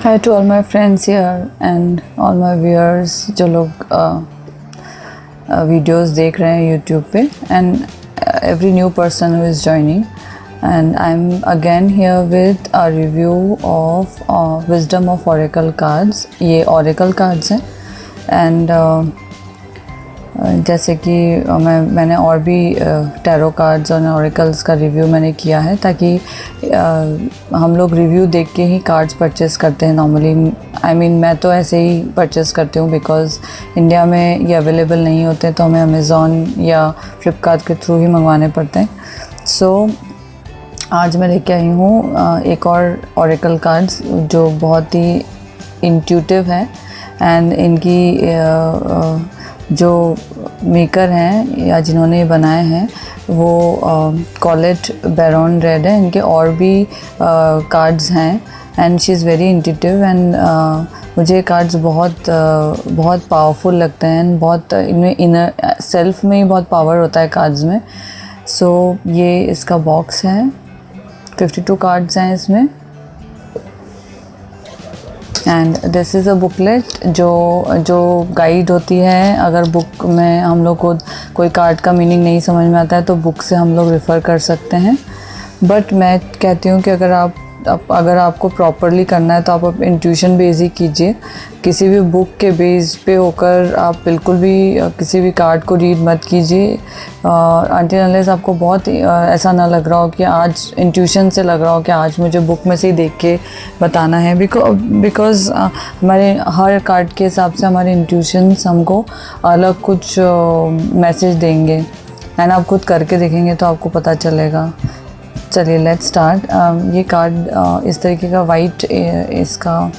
Hi to all my friends here and all my viewers जो लोग videos देख रहे हैं यूट्यूब पे and every new person who is joining, and I'm again here with a review of Wisdom of Oracle cards. ये Oracle cards हैं and जैसे कि मैंने और भी टैरो कार्ड्स और ऑरेकल्स का रिव्यू मैंने किया है, ताकि हम लोग रिव्यू देख के ही कार्ड्स परचेज़ करते हैं नॉर्मली। मैं तो ऐसे ही परचेज़ करती हूँ बिकॉज़ इंडिया में ये अवेलेबल नहीं होते, तो हमें अमेज़ॉन या फ्लिपकार्ट के थ्रू ही मंगवाने पड़ते हैं। सो आज मैं लेके आई हूँ एक और ऑरेकल कार्ड्स जो बहुत ही इंट्यूटिव है एंड इनकी जो मेकर हैं या जिन्होंने बनाए हैं वो कॉलेट बैरॉन रेड है। इनके और भी कार्ड्स हैं and she is very intuitive and मुझे कार्ड्स बहुत पावरफुल लगते हैं। बहुत इनमें इनर सेल्फ में ही बहुत पावर होता है कार्ड्स में। सो ये इसका बॉक्स है, 52 कार्ड्स हैं इसमें and this is a booklet जो गाइड होती है। अगर बुक में हम लोग को कोई कार्ड का मीनिंग नहीं समझ में आता है तो बुक से हम लोग रेफ़र कर सकते हैं। बट मैं कहती हूँ कि अगर आपको प्रॉपरली करना है तो आप इंट्यूशन बेस ही कीजिए। किसी भी बुक के बेस पे होकर आप बिल्कुल भी किसी भी कार्ड को रीड मत कीजिए अनटिल अनलेस आपको बहुत ऐसा ना लग रहा हो कि आज इंट्यूशन से लग रहा हो कि आज मुझे बुक में से ही देख के बताना है। बिकॉज़ हमारे हर कार्ड के हिसाब से हमारे इंट्यूशंस हमको अलग कुछ मैसेज देंगे एंड आप खुद करके देखेंगे तो आपको पता चलेगा। चलिए लेट्स स्टार्ट। ये कार्ड इस तरीके का वाइट, इसका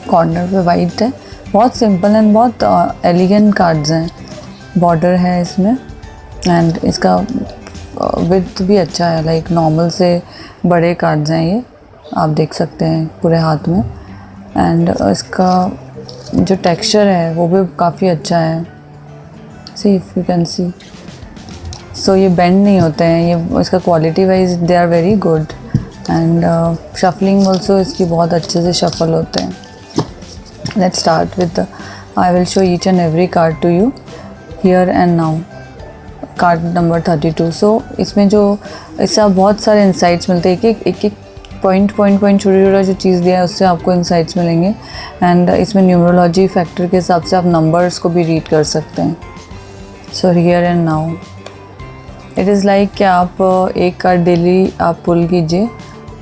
कॉर्नर पे वाइट है। बहुत सिंपल एंड बहुत एलिगेंट कार्ड्स हैं। बॉर्डर है इसमें एंड इसका विड्थ भी अच्छा है, लाइक नॉर्मल से बड़े कार्ड्स हैं ये, आप देख सकते हैं पूरे हाथ में। एंड इसका जो टेक्सचर है वो भी काफ़ी अच्छा है। See if you can see, so ये बेंड नहीं होते हैं, ये इसका quality wise they are very good and shuffling also इसकी बहुत अच्छे से शफल होते हैं। Let's start with I will show each and every card to you here and now. Card number 32। So इसमें जो इससे बहुत सारे इंसाइट्स मिलते हैं, एक पॉइंट छोटा जो चीज़ दिया है उससे आपको इंसाइट्स मिलेंगे एंड इसमें न्यूमरोलॉजी फैक्टर के हिसाब से आप नंबर्स को भी रीड कर सकते हैं। So here and now it is like कि आप एक कार्ड डेली आप पुल कीजिए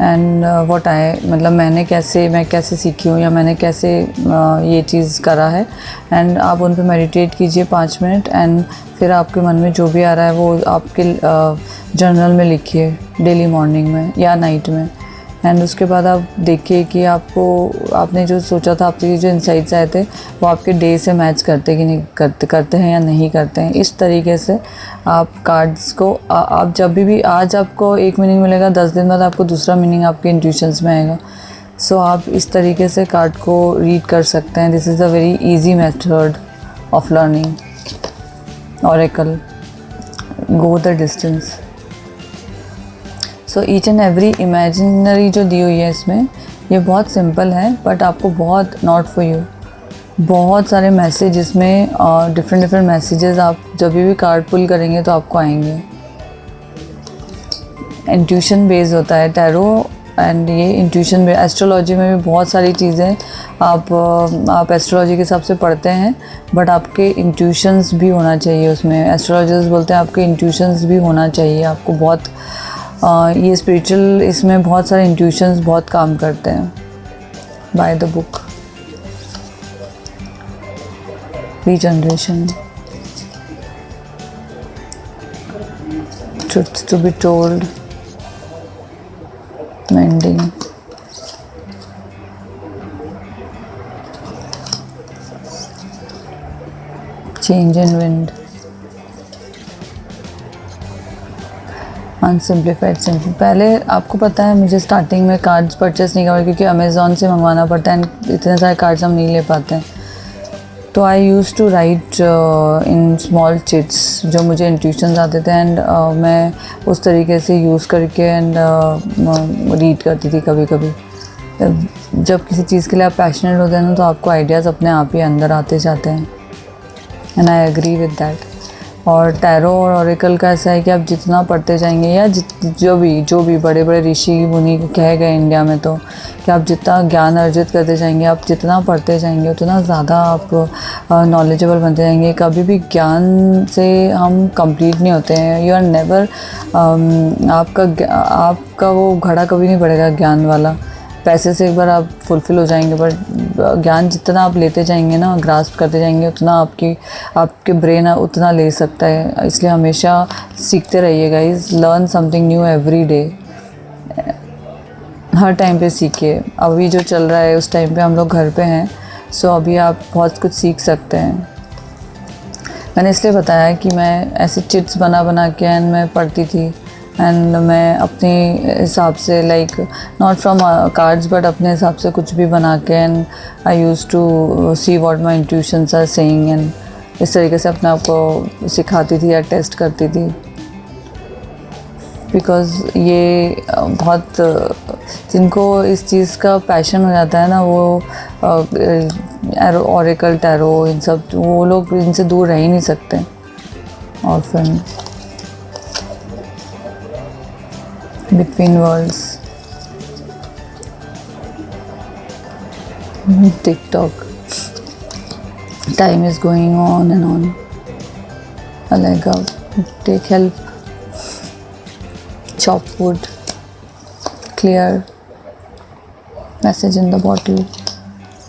एंड व्हाट आई मतलब मैं कैसे सीखी हूँ या मैंने कैसे ये चीज़ करा है एंड आप उन पे मेडिटेट कीजिए 5 मिनट एंड फिर आपके मन में जो भी आ रहा है वो आपके जर्नल में लिखिए डेली मॉर्निंग में या नाइट में। एंड उसके बाद आप देखिए कि आपने जो सोचा था, आपके जो इंसाइट्स आए थे वो आपके डे से मैच करते कि नहीं करते हैं या नहीं करते हैं। इस तरीके से आप कार्ड्स को आप जब भी आज आपको एक मीनिंग मिलेगा, 10 दिन बाद आपको दूसरा मीनिंग आपके इंट्यूशंस में आएगा। सो आप इस तरीके से कार्ड को रीड कर सकते हैं। This is a very easy method of learning oracle. Go the distance. So each and every imaginary जो दी हुई है इसमें, ये बहुत सिंपल है बट आपको बहुत नॉट फॉर यू बहुत सारे मैसेज इसमें डिफरेंट मैसेजेस आप जब भी कार्ड पुल करेंगे तो आपको आएंगे। इंट्यूशन बेस्ड होता है टैरो एंड ये इंट्यूशन बेस्ड। एस्ट्रोलॉजी में भी बहुत सारी चीज़ें आप एस्ट्रोलॉजी के हिसाब से पढ़ते हैं बट आपके इंट्यूशंस भी होना चाहिए उसमें। एस्ट्रोलॉजर्स बोलते हैं आपके इंट्यूशंस भी होना चाहिए। आपको बहुत ये स्पिरिचुअल इसमें बहुत सारे इंट्यूशंस बहुत काम करते हैं। By the book. Regeneration, truth to be told, mending, change in wind, unsimplified simple. पहले आपको पता है मुझे स्टार्टिंग में कार्ड्स परचेस नहीं करना क्योंकि अमेज़ॉन से मंगवाना पड़ता है, इतने सारे कार्ड्स हम नहीं ले पाते हैं। तो I use to write in small chits जो मुझे इंट्यूशंस आते थे एंड मैं उस तरीके से यूज़ करके एंड रीड करती थी कभी कभी। जब किसी चीज़ के लिए आप पैशनेट होते हैं ना, तो आपको आइडियाज़ अपने आप ही अंदर आते जाते हैं, and I agree with that. और टैरो और ऑरेकल का ऐसा है कि आप जितना पढ़ते जाएंगे, या जो भी बड़े बड़े ऋषि मुनि कहे गए इंडिया में, तो कि आप जितना ज्ञान अर्जित करते जाएंगे, आप जितना पढ़ते जाएंगे, उतना ज़्यादा आप नॉलेजेबल बनते जाएंगे। कभी भी ज्ञान से हम कंप्लीट नहीं होते हैं। यू आर नेवर, आपका वो घड़ा कभी नहीं बढ़ेगा ज्ञान वाला। पैसे से एक बार आप फुलफ़िल हो जाएंगे, बट ज्ञान जितना आप लेते जाएंगे ना, ग्रास्प करते जाएंगे, उतना आपके ब्रेन उतना ले सकता है। इसलिए हमेशा सीखते रहिए guys, learn something new every day. हर टाइम पे सीखिए। अभी जो चल रहा है उस टाइम पे हम लोग घर पे हैं, सो अभी आप बहुत कुछ सीख सकते हैं। मैंने इसलिए बताया कि मैं ऐसे चिट्स बना के एंड मैं पढ़ती थी, एंड मैं अपने हिसाब से like not from cards but अपने हिसाब से कुछ भी बना के, and I use to see what my intuitions are saying, एंड इस तरीके से अपने आप को सिखाती थी या टेस्ट करती थी। बिकॉज़ ये बहुत जिनको इस चीज़ का पैशन हो जाता है ना, वो ऑरेकल, टैरो, इन सब, वो लोग इनसे दूर रह ही नहीं सकते। और फिर between worlds, TikTok, time is going on and on. Like take help, chop wood, clear, message in the bottle,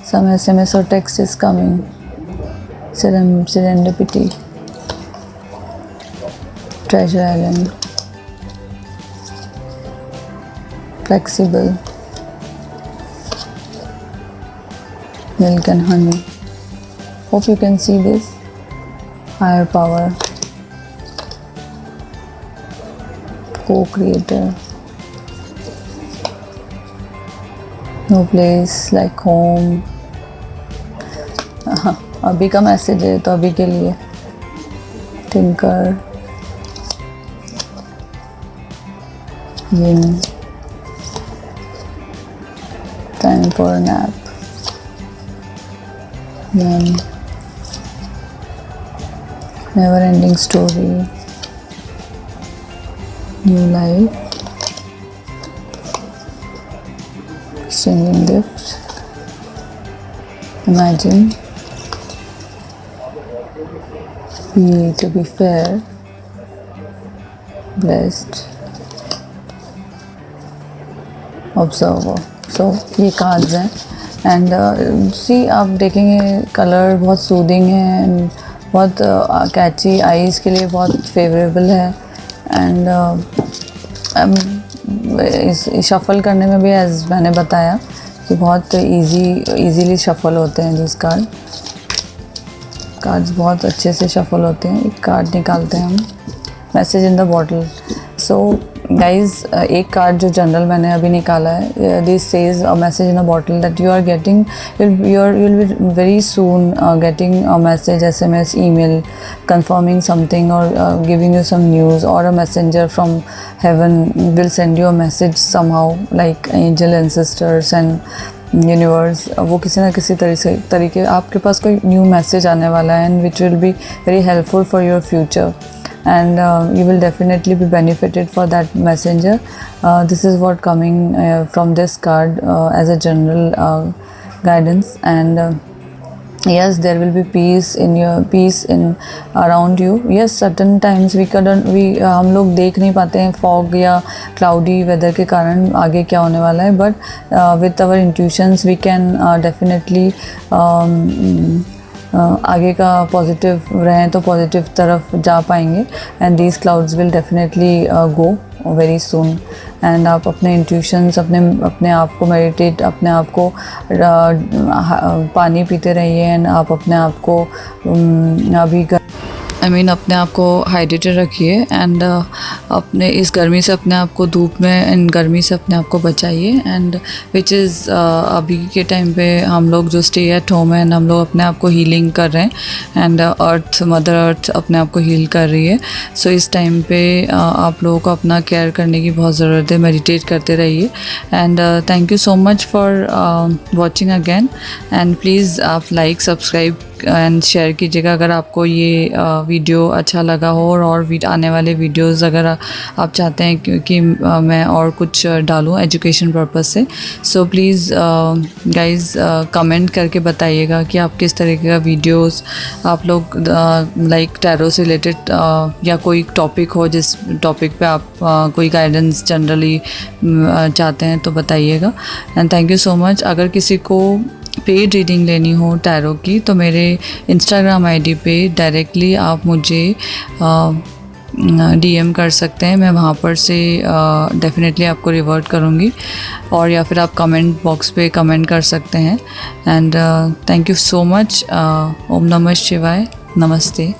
some SMS or text is coming, serendipity, treasure island, flexible, milk and honey. Hope you can see this. Higher power, co-creator, no place like home. अभी का message है तो अभी के लिए। Thinker, yin, time for a nap, then never ending story, new life, exchanging gifts, imagine, to be fair, blessed, observer. सो ये cards हैं, and सी आप देखेंगे कलर बहुत सूदिंग है, एंड बहुत कैची, आईज़ के लिए बहुत फेवरेबल है, एंड इस शफ़ल करने में भी एज मैंने बताया कि बहुत इजीली शफ़ल होते हैं। जिस कार्ड्स बहुत अच्छे से शफ़ल होते हैं। एक कार्ड निकालते हैं हम, message in the bottle. So guys, एक कार्ड जो जनरल मैंने अभी निकाला है, this says a message in a bottle that you are getting, you'll be very soon getting a message, SMS, email confirming something, or giving you some news, or a messenger from heaven will send you a message somehow, like angel, ancestors and universe. वो किसी ना किसी तरीके आपके पास कोई new message आने वाला है, and which will be very helpful for your future. And you will definitely be benefited for that messenger. This is what coming from this card as a general guidance, and yes, there will be peace in around you. Yes, certain times हम लोग देख नहीं पाते हैं fog या cloudy weather के कारण आगे क्या होने वाला है, but with our intuitions we can definitely आगे का पॉजिटिव रहें तो पॉजिटिव तरफ जा पाएंगे, and these clouds will definitely go very soon. And आप अपने इंट्यूशंस, अपने आप को मेडिटेट, अपने आप को पानी पीते रहिए, एंड आप अपने आप को अभी अपने आप को हाइड्रेटेड रखिए एंड अपने इस गर्मी से अपने आप को धूप में इन गर्मी से अपने आप को बचाइए एंड विच इज़ अभी के टाइम पे हम लोग जो स्टे एट होम है हम लोग अपने आप को हीलिंग कर रहे हैं एंड मदर अर्थ अपने आप को हील कर रही है। सो इस टाइम पे आप लोगों को अपना केयर करने की बहुत ज़रूरत है, मेडिटेट करते रहिए and thank you so much for watching again and please आप लाइक सब्सक्राइब एंड शेयर कीजिएगा अगर आपको ये वीडियो अच्छा लगा हो और आने वाले वीडियोस अगर आप चाहते हैं कि मैं और कुछ डालूं एजुकेशन पर्पस से। सो प्लीज़ गाइस कमेंट करके बताइएगा कि आप किस तरीके का वीडियोस आप लोग लाइक टैरो से रिलेटेड या कोई टॉपिक हो जिस टॉपिक पे आप कोई गाइडेंस जनरली चाहते हैं तो बताइएगा and thank you so much. अगर किसी को पेड रीडिंग लेनी हो टैरो की तो मेरे इंस्टाग्राम आईडी पे डायरेक्टली आप मुझे डीएम कर सकते हैं, मैं वहाँ पर से डेफिनेटली आपको रिवर्ट करूँगी और या फिर आप कमेंट बॉक्स पे कमेंट कर सकते हैं and thank you so much. ओम नमः शिवाय, नमस्ते।